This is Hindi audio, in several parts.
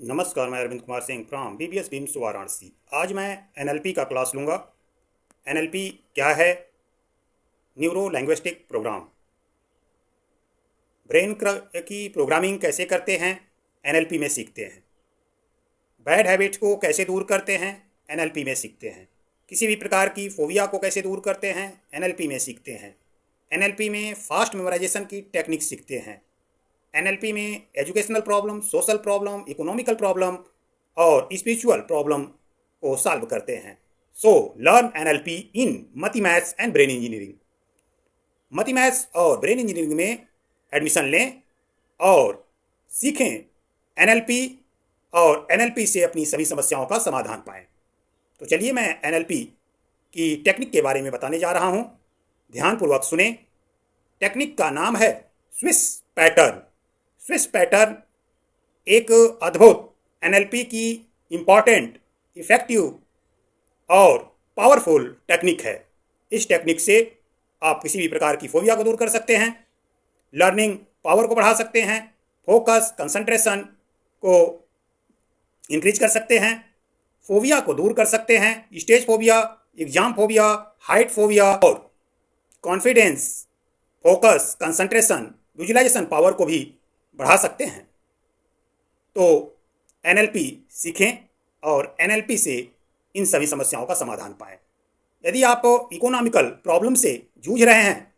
नमस्कार, मैं Arvind Kumar Singh from BBS BIMS Varanasi. आज मैं एनएलपी का क्लास लूँगा। एनएलपी क्या है? Neuro linguistic program. ब्रेन की प्रोग्रामिंग कैसे करते हैं, एनएलपी में सीखते हैं। बैड हैबिट्स को कैसे दूर करते हैं, एनएलपी में सीखते हैं। किसी भी प्रकार की फोबिया को कैसे दूर करते हैं, एनएलपी में सीखते हैं। एनएलपी में फास्ट मेमोराइजेशन की टेक्निक सीखते हैं। एनएलपी में educational problem, social problem, economical problem और स्पिरिचुअल प्रॉब्लम को सॉल्व करते हैं। सो लर्न एनएलपी इन मती मैथ्स एंड ब्रेन इंजीनियरिंग। मती मैथ्स और ब्रेन इंजीनियरिंग में एडमिशन लें और सीखें एनएलपी और एनएलपी से अपनी सभी समस्याओं का समाधान पाएं। तो चलिए मैं एनएलपी की टेक्निक के बारे में बताने जा रहा हूं। ध्यानपूर्वक सुने। टेक्निक का नाम है स्विस पैटर्न। स्विस पैटर्न एक अद्भुत एनएलपी की इम्पॉर्टेंट, इफ़ेक्टिव और पावरफुल टेक्निक है। इस टेक्निक से आप किसी भी प्रकार की फोबिया को दूर कर सकते हैं, लर्निंग पावर को बढ़ा सकते हैं, फोकस, कंसंट्रेशन को इंक्रीज कर सकते हैं, फोबिया को दूर कर सकते हैं, stage phobia, exam phobia, height phobia और confidence, focus, concentration, visualisation power को भी बढ़ा सकते हैं। तो एनएलपी सीखें और एनएलपी से इन सभी समस्याओं का समाधान पाएं। यदि आप इकोनॉमिकल प्रॉब्लम से जूझ रहे हैं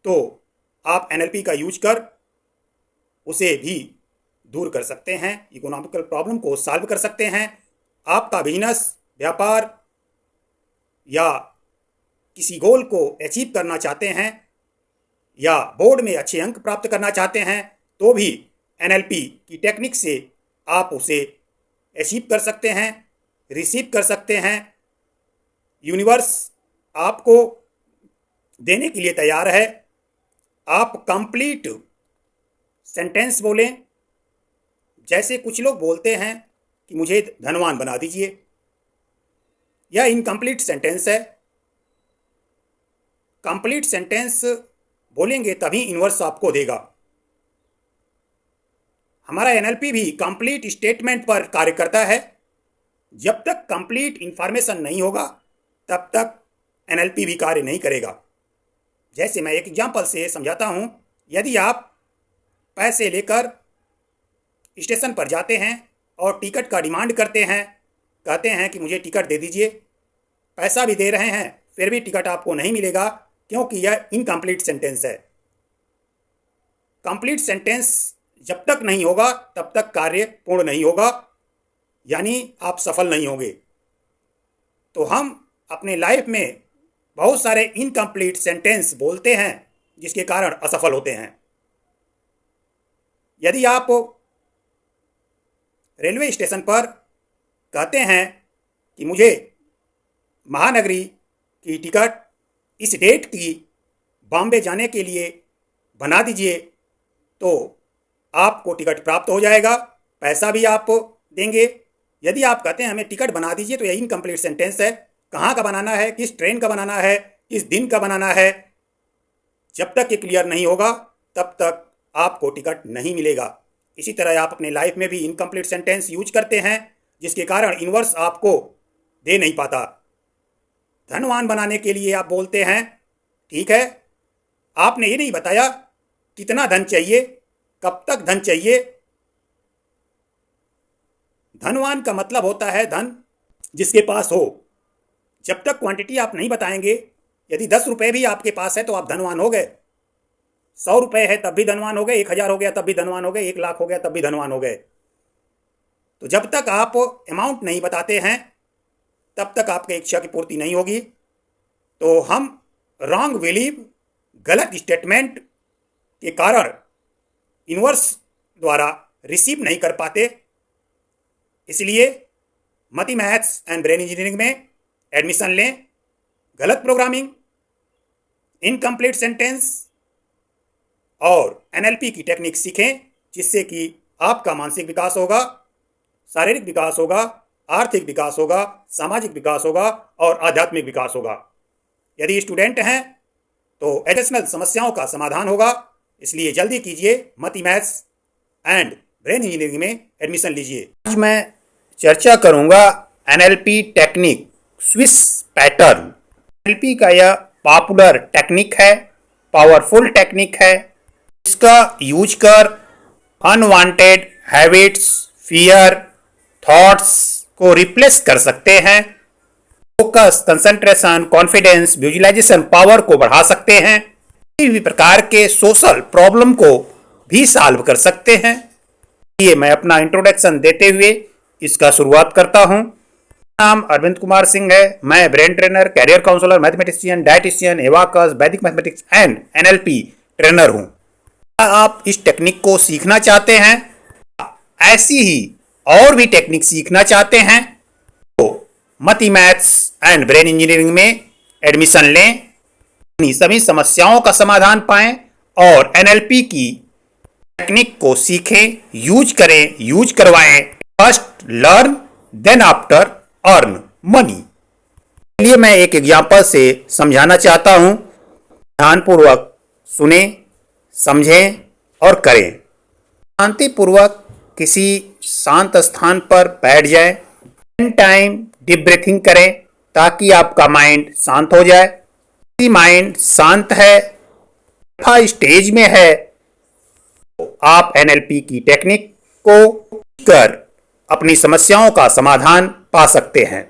तो आप एनएलपी का यूज कर उसे भी दूर कर सकते हैं, इकोनॉमिकल प्रॉब्लम को सॉल्व कर सकते हैं। आपका बिजनेस, व्यापार या किसी गोल को अचीव करना चाहते हैं या बोर्ड में अच्छे अंक प्राप्त करना चाहते हैं तो भी एनएलपी की टेक्निक से आप उसे अचीव कर सकते हैं, रिसीव कर सकते हैं। यूनिवर्स आपको देने के लिए तैयार है। आप कंप्लीट सेंटेंस बोलें। जैसे कुछ लोग बोलते हैं कि मुझे धनवान बना दीजिए, यह इनकम्प्लीट सेंटेंस है। कंप्लीट सेंटेंस बोलेंगे तभी यूनिवर्स आपको देगा। हमारा एनएलपी भी कंप्लीट स्टेटमेंट पर कार्य करता है। जब तक कंप्लीट इंफॉर्मेशन नहीं होगा तब तक एनएलपी भी कार्य नहीं करेगा। जैसे मैं एक एग्जांपल से समझाता हूँ। यदि आप पैसे लेकर स्टेशन पर जाते हैं और टिकट का डिमांड करते हैं, कहते हैं कि मुझे टिकट दे दीजिए, पैसा भी दे रहे हैं, फिर भी टिकट आपको नहीं मिलेगा क्योंकि यह इनकम्प्लीट सेंटेंस है। कंप्लीट सेंटेंस जब तक नहीं होगा तब तक कार्य पूर्ण नहीं होगा, यानी आप सफल नहीं होंगे। तो हम अपने लाइफ में बहुत सारे इनकम्प्लीट सेंटेंस बोलते हैं जिसके कारण असफल होते हैं। यदि आप रेलवे स्टेशन पर कहते हैं कि मुझे महानगरी की टिकट इस डेट की बॉम्बे जाने के लिए बना दीजिए, तो आपको टिकट प्राप्त हो जाएगा, पैसा भी आप देंगे। यदि आप कहते हैं हमें टिकट बना दीजिए, तो यह इनकम्प्लीट सेंटेंस है। कहाँ का बनाना है, किस ट्रेन का बनाना है, किस दिन का बनाना है, जब तक ये क्लियर नहीं होगा तब तक आपको टिकट नहीं मिलेगा। इसी तरह आप अपने लाइफ में भी इनकम्प्लीट सेंटेंस यूज करते हैं जिसके कारण यूनिवर्स आपको दे नहीं पाता। धनवान बनाने के लिए आप बोलते हैं, ठीक है, आपने ये नहीं बताया कितना धन चाहिए, कब तक धन चाहिए। धनवान का मतलब होता है धन जिसके पास हो। जब तक क्वांटिटी आप नहीं बताएंगे, यदि 10 रुपये भी आपके पास है तो आप धनवान हो गए, 100 रुपये है तब भी धनवान हो गए, 1000 हो गया तब भी धनवान हो गए, 1 लाख हो गया तब भी धनवान हो गए। तो जब तक आप अमाउंट नहीं बताते हैं तब तक आपके इच्छा की पूर्ति नहीं होगी। तो हम रॉन्ग बिलीव, गलत स्टेटमेंट के कारण यूनिवर्स द्वारा रिसीव नहीं कर पाते। इसलिए मती मैथ्स एंड ब्रेन इंजीनियरिंग में एडमिशन लें। गलत प्रोग्रामिंग, इनकम्प्लीट सेंटेंस और एनएलपी की टेक्निक सीखें जिससे कि आपका मानसिक विकास होगा, शारीरिक विकास होगा, आर्थिक विकास होगा, सामाजिक विकास होगा और आध्यात्मिक विकास होगा। यदि स्टूडेंट हैं तो एडिशनल समस्याओं का समाधान होगा। इसलिए जल्दी कीजिए मती मैथ्स एंड ब्रेन इंजीनियरिंग में एडमिशन लीजिए। आज मैं चर्चा करूंगा NLP technique swish pattern. NLP का यह पॉपुलर टेक्निक है, पावरफुल टेक्निक है। इसका यूज कर अनवांटेड हैबिट्स, फियर, थॉट्स को रिप्लेस कर सकते हैं। Focus, concentration, confidence, visualisation power को बढ़ा सकते हैं। किसी भी प्रकार के सोशल प्रॉब्लम को भी सॉल्व कर सकते हैं। ये मैं अपना इंट्रोडक्शन देते हुए इसका शुरुआत करता हूँ। नाम अरविंद कुमार सिंह है। मैं brain trainer, career counsellor, mathematician, dietician, abacus, Vedic mathematics and NLP trainer हूँ। आप इस टेक्निक को सीखना चाहते हैं, ऐसी ही और भी टेक्निक सीखना चाहते हैं तो मती मैथ्स एंड ब्रेन इंजीनियरिंग में एडमिशन लें। अपनी सभी समस्याओं का समाधान पाएं और एनएलपी की टेक्निक को सीखें, यूज करें, यूज करवाएं। First learn then after earn money. चलिए मैं एक एग्जाम्पल से समझाना चाहता हूं। ध्यानपूर्वक सुने, समझें और करें। शांतिपूर्वक किसी शांत स्थान पर बैठ जाएं। 10 टाइम डीप ब्रीथिंग करें ताकि आपका माइंड शांत हो जाए। यदि माइंड शांत है, स्टेज में है, तो आप एनएलपी की टेक्निक को कर अपनी समस्याओं का समाधान पा सकते हैं।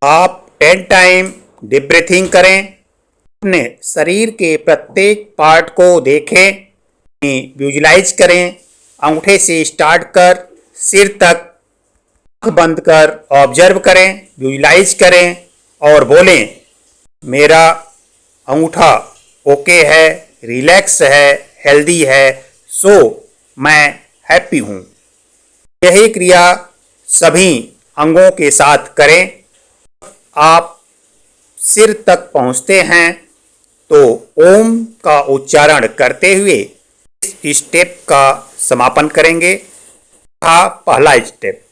आप 10 टाइम डीप ब्रीथिंग करें। अपने शरीर के प्रत्येक पार्ट को देखें, विजुलाइज करें। अंगूठे से स्टार्ट कर सिर तक आँख बंद कर ऑब्जर्व करें, विजुलाइज करें और बोलें, मेरा अंगूठा ओके है, रिलैक्स है, हेल्दी है, सो मैं हैप्पी हूँ। यही क्रिया सभी अंगों के साथ करें। आप सिर तक पहुँचते हैं तो ओम का उच्चारण करते हुए इस स्टेप का समापन करेंगे। पहला स्टेप।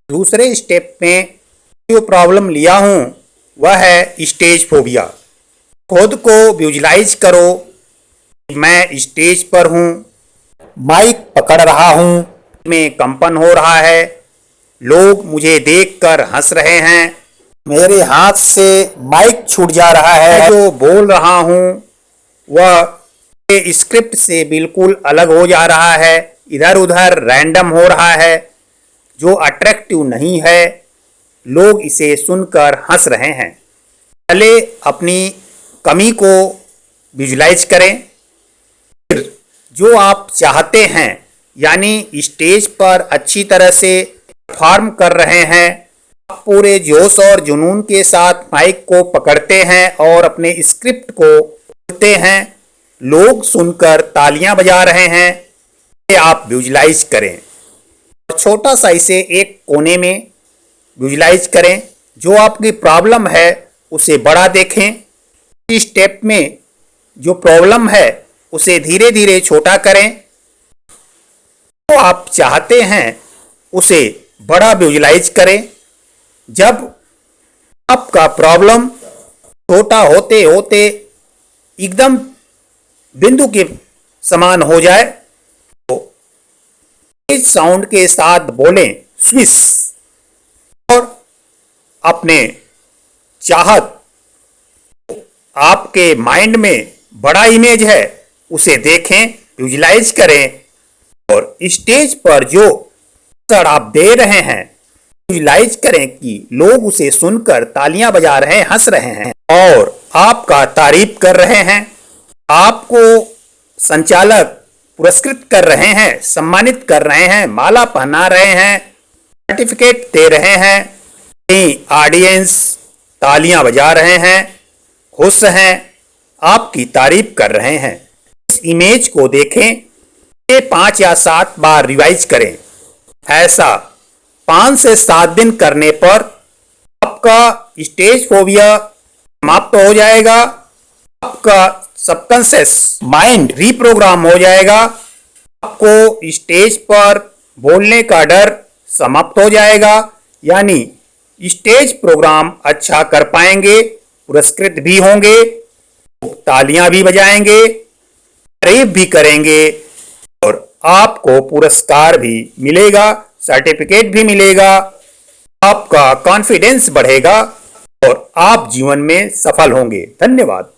दूसरे स्टेप में जो प्रॉब्लम लिया हूँ वह है स्टेज फोबिया। खुद को विजुलाइज करो, मैं स्टेज पर हूँ, माइक पकड़ रहा हूँ, में कंपन हो रहा है, लोग मुझे देखकर हंस रहे हैं, मेरे हाथ से माइक छूट जा रहा है, जो बोल रहा हूँ वह स्क्रिप्ट से बिल्कुल अलग हो जा रहा है, इधर उधर रैंडम हो रहा है, जो अट्रैक्टिव नहीं है, लोग इसे सुनकर हंस रहे हैं। पहले अपनी कमी को विजुलाइज करें। फिर जो आप चाहते हैं, यानी स्टेज पर अच्छी तरह से परफॉर्म कर रहे हैं, आप पूरे जोश और जुनून के साथ माइक को पकड़ते हैं और अपने स्क्रिप्ट को बोलते हैं, लोग सुनकर तालियां बजा रहे हैं, ये आप विजुलाइज करें। छोटा सा इसे एक कोने में विजुलाइज करें। जो आपकी प्रॉब्लम है उसे बड़ा देखें। इस स्टेप में जो प्रॉब्लम है उसे धीरे धीरे छोटा करें। जो आप चाहते हैं उसे बड़ा विजुलाइज करें। जब आपका प्रॉब्लम छोटा होते होते एकदम बिंदु के समान हो जाए तो इस साउंड के साथ बोलें स्विस और अपने चाहत आपके माइंड में बड़ा इमेज है उसे देखें, विजुलाइज करें और स्टेज पर जो असर आप दे रहे हैं विजुलाइज करें कि लोग उसे सुनकर तालियां बजा रहे हैं, हंस रहे हैं और आपका तारीफ कर रहे हैं। आपको संचालक पुरस्कृत कर रहे हैं, सम्मानित कर रहे हैं, माला पहना रहे हैं, सर्टिफिकेट दे रहे हैं, ऑडियंस तालियां बजा रहे हैं, खुश हैं, आपकी तारीफ कर रहे हैं। इस इमेज को देखें, ये 5 या 7 बार रिवाइज करें। ऐसा 5 से 7 दिन करने पर आपका स्टेज फोबिया समाप्त हो जाएगा। आपका सबकॉन्शियस माइंड रीप्रोग्राम हो जाएगा। आपको स्टेज पर बोलने का डर समाप्त हो जाएगा, यानी स्टेज प्रोग्राम अच्छा कर पाएंगे, पुरस्कृत भी होंगे, तालियां भी बजाएंगे, तारीफ भी करेंगे और आपको पुरस्कार भी मिलेगा, सर्टिफिकेट भी मिलेगा, आपका कॉन्फिडेंस बढ़ेगा और आप जीवन में सफल होंगे। धन्यवाद।